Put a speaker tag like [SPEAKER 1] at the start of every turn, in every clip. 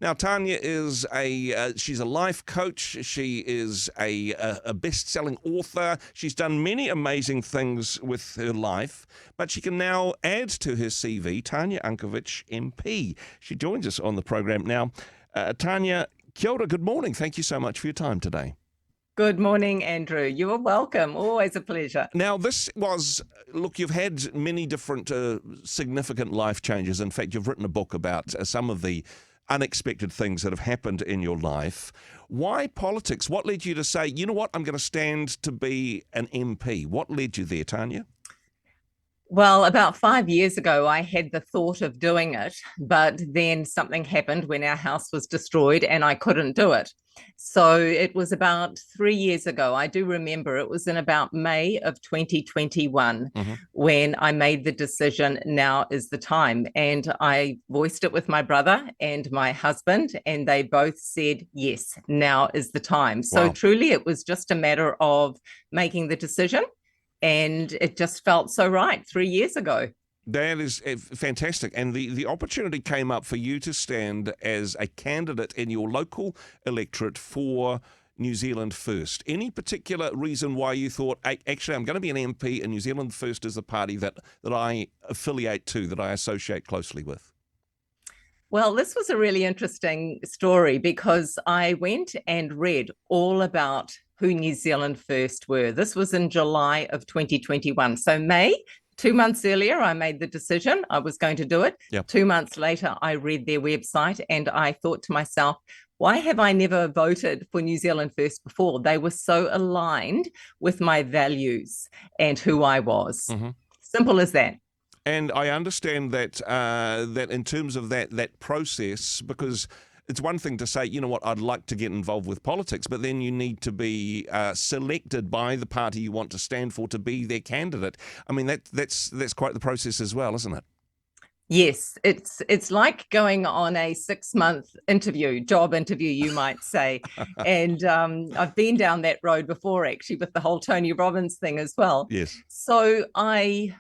[SPEAKER 1] Now, Tanya is she's a life coach. She is a best-selling author. She's done many amazing things with her life, but she can now add to her CV, Tanya Unkovich, MP. She joins us on the program now. Tanya, kia ora, good morning. Thank you so much for your time today.
[SPEAKER 2] Good morning, Andrew. You are welcome. Always a pleasure.
[SPEAKER 1] Now, look, you've had many different significant life changes. In fact, you've written a book about some of the unexpected things that have happened in your life. Why politics? What led you to say, you know what, I'm going to stand to be an MP? What led you there, Tanya?
[SPEAKER 2] Well, about 5 years ago, I had the thought of doing it, but then something happened when our house was destroyed and I couldn't do it. So it was about 3 years ago. I do remember it was in about May of 2021 when I made the decision, now is the time. And I voiced it with my brother and my husband, and they both said, yes, now is the time. So truly, it was just a matter of making the decision. And it just felt so right 3 years ago.
[SPEAKER 1] That is fantastic. And the opportunity came up for you to stand as a candidate in your local electorate for New Zealand First. Any particular reason why you thought, actually, I'm going to be an MP and New Zealand First is the party that I affiliate to, that I associate closely with?
[SPEAKER 2] Well, this was a really interesting story because I went and read all about who New Zealand First were. This was in July of 2021. So May, 2 months earlier, I made the decision I was going to do it.
[SPEAKER 1] Yep.
[SPEAKER 2] 2 months later, I read their website and I thought to myself, why have I never voted for New Zealand First before? They were so aligned with my values and who I was. Simple as that.
[SPEAKER 1] And I understand that that in terms of that process, because it's one thing to say, you know what, I'd like to get involved with politics, but then you need to be selected by the party you want to stand for to be their candidate. I mean, that's quite the process as well, isn't it?
[SPEAKER 2] Yes, it's like going on a 6-month interview, job interview, you might say. And I've been down that road before, actually, with the whole Tony Robbins thing as well.
[SPEAKER 1] Yes.
[SPEAKER 2] So I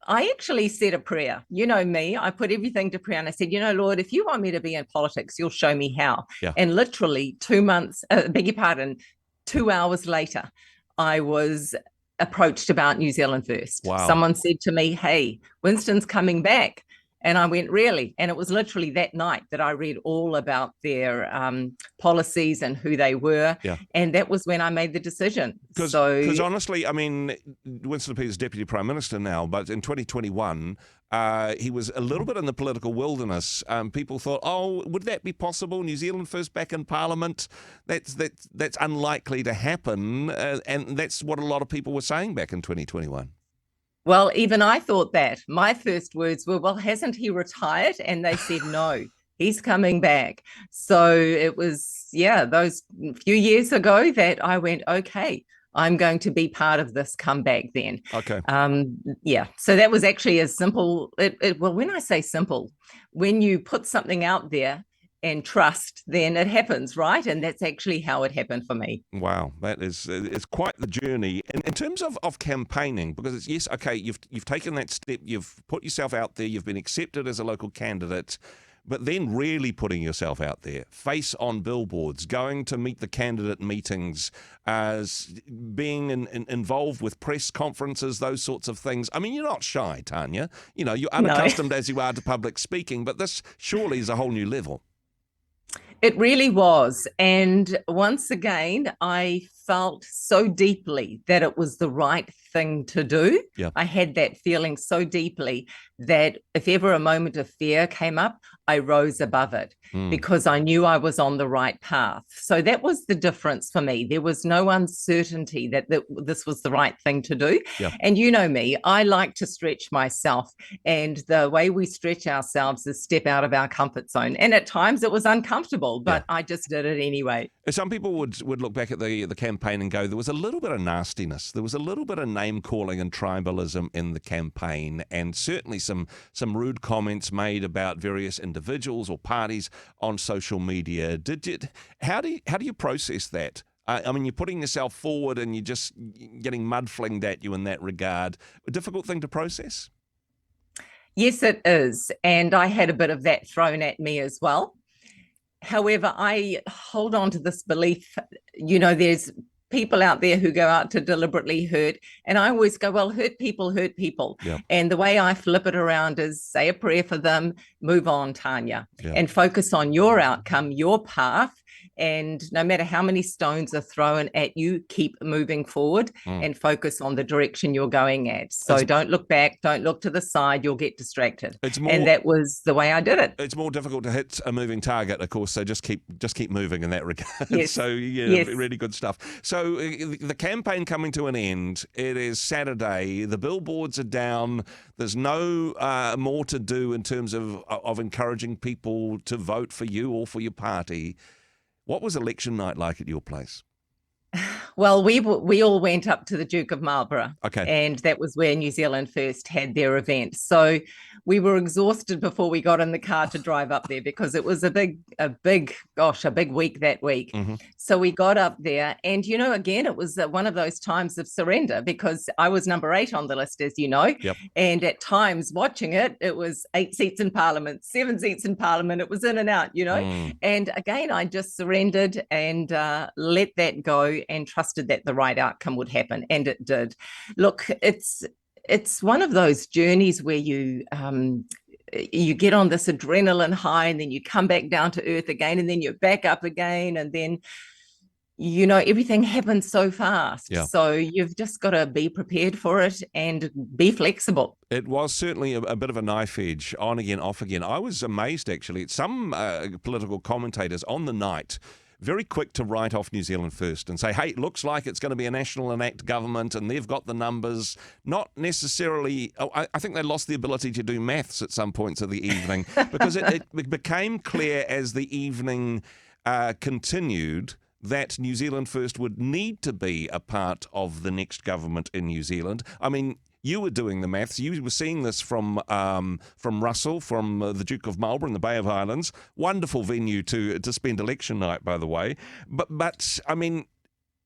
[SPEAKER 2] actually said a prayer. You know me, I put everything to prayer and I said, Lord, if you want me to be in politics, you'll show me how.
[SPEAKER 1] Yeah.
[SPEAKER 2] And literally 2 months, 2 hours later, I was approached about New Zealand First.
[SPEAKER 1] Wow.
[SPEAKER 2] Someone said to me, hey, Winston's coming back. And I went, really? And it was literally that night that I read all about their policies and who they were.
[SPEAKER 1] Yeah.
[SPEAKER 2] And that was when I made the decision.
[SPEAKER 1] Because honestly, I mean, Winston Peters is Deputy Prime Minister now, but in 2021, he was a little bit in the political wilderness. People thought, oh, would that be possible? New Zealand First back in Parliament? That's unlikely to happen. And that's what a lot of people were saying back in 2021.
[SPEAKER 2] Well, even I thought that. My first words were, well, hasn't he retired? And they said, no, he's coming back. So it was, those few years ago that I went, okay, I'm going to be part of this comeback then.
[SPEAKER 1] Okay.
[SPEAKER 2] So that was actually as simple. Well, when I say simple, when you put something out there and trust, then it happens, right? And that's actually how it happened for me.
[SPEAKER 1] Wow, it's quite the journey. In terms of campaigning, because it's, yes, okay, you've taken that step, you've put yourself out there, you've been accepted as a local candidate, but then really putting yourself out there, face on billboards, going to meet the candidate meetings, being involved with press conferences, those sorts of things. I mean, you're not shy, Tanya. You're unaccustomed as you are to public speaking, but this surely is a whole new level.
[SPEAKER 2] It really was. And once again, I felt so deeply that it was the right thing to do.
[SPEAKER 1] Yeah.
[SPEAKER 2] I had that feeling so deeply that if ever a moment of fear came up, I rose above it because I knew I was on the right path. So that was the difference for me. There was no uncertainty that this was the right thing to do.
[SPEAKER 1] Yeah.
[SPEAKER 2] And you know me, I like to stretch myself. And the way we stretch ourselves is step out of our comfort zone. And at times it was uncomfortable, but I just did it anyway.
[SPEAKER 1] Some people would look back at the campaign and go, there was a little bit of nastiness. There was a little bit of name calling and tribalism in the campaign, and certainly some rude comments made about various individuals or parties on social media. How do you process that? I mean, you're putting yourself forward and you're just getting mud flinged at you in that regard. A difficult thing to process?
[SPEAKER 2] Yes, it is. And I had a bit of that thrown at me as well. However, I hold on to this belief, there's people out there who go out to deliberately hurt. And I always go, well, hurt people hurt people.
[SPEAKER 1] Yep.
[SPEAKER 2] And the way I flip it around is say a prayer for them, move on, Tanya,
[SPEAKER 1] Yep.
[SPEAKER 2] and focus on your outcome, your path. And no matter how many stones are thrown at you, keep moving forward and focus on the direction you're going at. So don't look back, don't look to the side, you'll get distracted. And that was the way I did it.
[SPEAKER 1] It's more difficult to hit a moving target, of course, so just keep moving in that regard.
[SPEAKER 2] Yes.
[SPEAKER 1] So,
[SPEAKER 2] yes.
[SPEAKER 1] Really good stuff. So the campaign coming to an end, it is Saturday, the billboards are down, there's no more to do in terms of encouraging people to vote for you or for your party. What was election night like at your place?
[SPEAKER 2] Well, we all went up to the Duke of Marlborough,
[SPEAKER 1] okay,
[SPEAKER 2] and that was where New Zealand First had their event. So we were exhausted before we got in the car to drive up there because it was a big week that week.
[SPEAKER 1] Mm-hmm.
[SPEAKER 2] So we got up there, and again, it was one of those times of surrender because I was number 8 on the list, as you know.
[SPEAKER 1] Yep.
[SPEAKER 2] And at times watching it, it was 8 seats in Parliament, 7 seats in Parliament. It was in and out, And again, I just surrendered and let that go and trusted that the right outcome would happen, and it did. Look, it's one of those journeys where you get on this adrenaline high, and then you come back down to earth again, and then you're back up again, and then everything happens so fast.
[SPEAKER 1] Yeah.
[SPEAKER 2] So you've just got to be prepared for it and be flexible.
[SPEAKER 1] It was certainly a bit of a knife edge, on again, off again. I was amazed, actually, at some political commentators on the night very quick to write off New Zealand First and say, hey, it looks like it's going to be a national enact government and they've got the numbers. Not necessarily, I think they lost the ability to do maths at some points of the evening because it became clear as the evening continued that New Zealand First would need to be a part of the next government in New Zealand. I mean, you were doing the maths. You were seeing this from Russell, from the Duke of Marlborough in the Bay of Islands. Wonderful venue to spend election night, by the way. But I mean,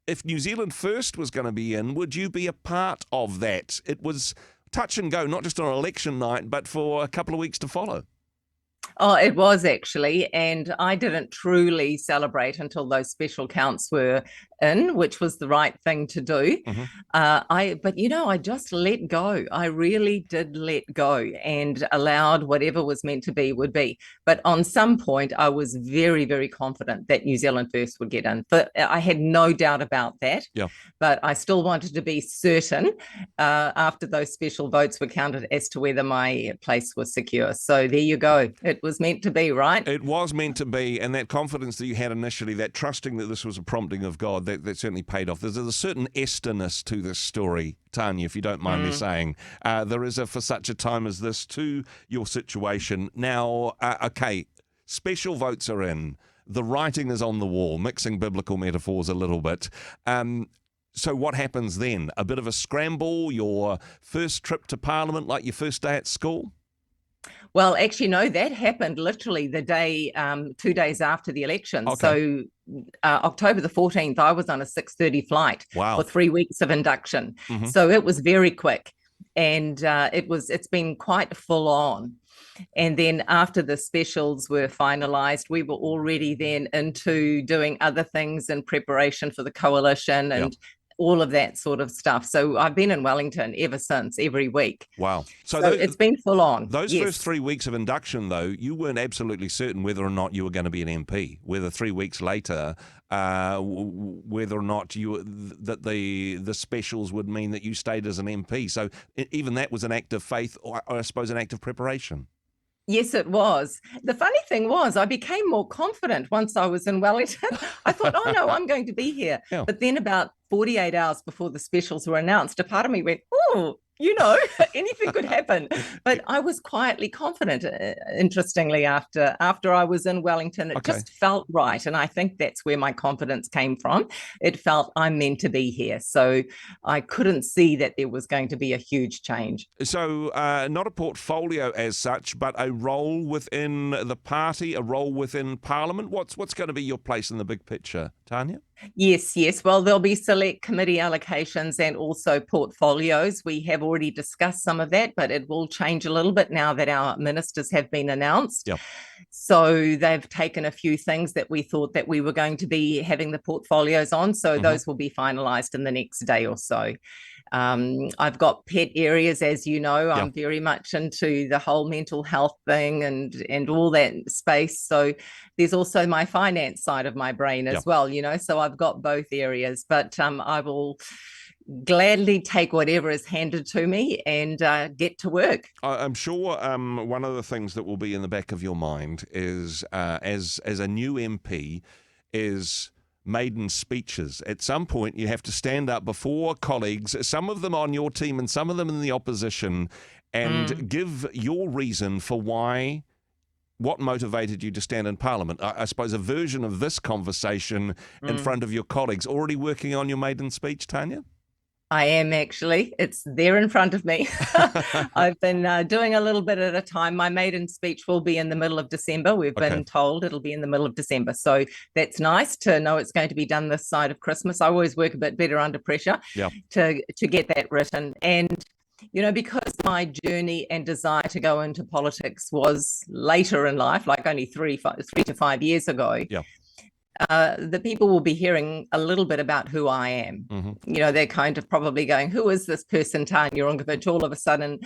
[SPEAKER 1] if New Zealand First was going to be in, would you be a part of that? It was touch and go, not just on election night, but for a couple of weeks to follow.
[SPEAKER 2] Oh, it was actually, and I didn't truly celebrate until those special counts were in, which was the right thing to do.
[SPEAKER 1] Mm-hmm.
[SPEAKER 2] I just let go. I really did let go and allowed whatever was meant to be would be. But on some point, I was very, very confident that New Zealand First would get in. But I had no doubt about that.
[SPEAKER 1] Yeah.
[SPEAKER 2] But I still wanted to be certain after those special votes were counted as to whether my place was secure. So there you go. It was meant to be, right?
[SPEAKER 1] It was meant to be, and that confidence that you had initially, that trusting that this was a prompting of God, that certainly paid off. There's a certain Esther-ness to this story, Tanya, if you don't mind me saying. There is for such a time as this to your situation. Now, okay, special votes are in. The writing is on the wall, mixing biblical metaphors a little bit. So what happens then? A bit of a scramble, your first trip to Parliament, like your first day at school?
[SPEAKER 2] Well, actually, no, that happened literally the day, 2 days after the election.
[SPEAKER 1] Okay.
[SPEAKER 2] So October the 14th, I was on a 6:30 flight
[SPEAKER 1] Wow.
[SPEAKER 2] for 3 weeks of induction.
[SPEAKER 1] Mm-hmm.
[SPEAKER 2] So it was very quick, and it's been quite full on. And then after the specials were finalised, we were already then into doing other things in preparation for the coalition and all of that sort of stuff. So I've been in Wellington ever since, every week.
[SPEAKER 1] Wow.
[SPEAKER 2] So it's been full on.
[SPEAKER 1] Those first 3 weeks of induction, though, you weren't absolutely certain whether or not you were going to be an MP, whether 3 weeks later, whether or not that the specials would mean that you stayed as an MP. So even that was an act of faith, or I suppose an act of preparation.
[SPEAKER 2] Yes, it was. The funny thing was I became more confident once I was in Wellington. I thought, oh, no, I'm going to be here. Yeah. But then about 48 hours before the specials were announced, a part of me went, oh, anything could happen. But I was quietly confident, interestingly, after I was in Wellington. It just felt right. And I think that's where my confidence came from. It felt I'm meant to be here. So I couldn't see that there was going to be a huge change.
[SPEAKER 1] So not a portfolio as such, but a role within the party, a role within Parliament. What's going to be your place in the big picture, Tanya?
[SPEAKER 2] Yes, yes. Well, there'll be select committee allocations and also portfolios. We have already discussed some of that, but it will change a little bit now that our ministers have been announced.
[SPEAKER 1] Yep.
[SPEAKER 2] So they've taken a few things that we thought that we were going to be having the portfolios on. So those will be finalised in the next day or so. I've got pet areas, as you know. I'm very much into the whole mental health thing and all that space. So there's also my finance side of my brain as well, you know. So I've got both areas, but I will gladly take whatever is handed to me and get to work.
[SPEAKER 1] I'm sure one of the things that will be in the back of your mind is, as a new MP, is maiden speeches. At some point, you have to stand up before colleagues, some of them on your team and some of them in the opposition, and give your reason for what motivated you to stand in Parliament. I suppose a version of this conversation in front of your colleagues. Already working on your maiden speech, Tanya?
[SPEAKER 2] I am actually. It's there in front of me. I've been doing a little bit at a time. My maiden speech will be in the middle of December. We've been told it'll be in the middle of December. So that's nice to know it's going to be done this side of Christmas. I always work a bit better under pressure to get that written. And, you know, because my journey and desire to go into politics was later in life, like only 3 to 5 years ago, the people will be hearing a little bit about who I am. You know, they're kind of probably going, who is this person, Tanya Unkovich? All of a sudden,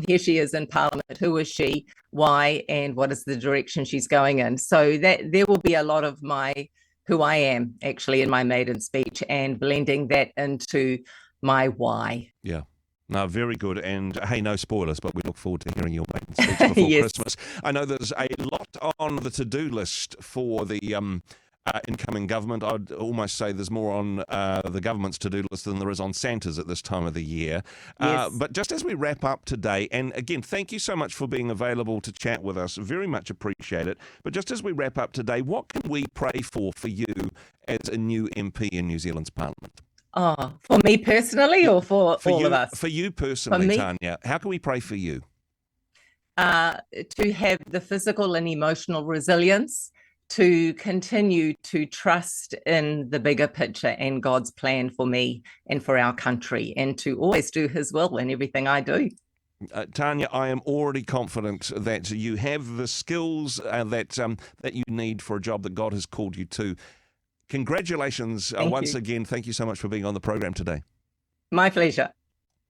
[SPEAKER 2] here she is in Parliament. Who is she? Why? And what is the direction she's going in? So that there will be a lot of who I am actually in my maiden speech and blending that into my why.
[SPEAKER 1] Yeah. No, very good. And hey, no spoilers, but we look forward to hearing your maiden speech before Christmas. I know there's a lot on the to-do list for the incoming government. I'd almost say there's more on the government's to-do list than there is on Santa's at this time of the year. But just as we wrap up today, and again, thank you so much for being available to chat with us. Very much appreciate it. But just as we wrap up today, what can we pray for you as a new MP in New Zealand's Parliament?
[SPEAKER 2] Oh, for me personally or for all
[SPEAKER 1] you,
[SPEAKER 2] of us?
[SPEAKER 1] For you personally, Tanya. How can we pray for you?
[SPEAKER 2] To have the physical and emotional resilience to continue to trust in the bigger picture and God's plan for me and for our country, and to always do his will in everything I do.
[SPEAKER 1] Tanya, I am already confident that you have the skills that you need for a job that God has called you to. Congratulations once again. Thank you so much for being on the program today.
[SPEAKER 2] My pleasure.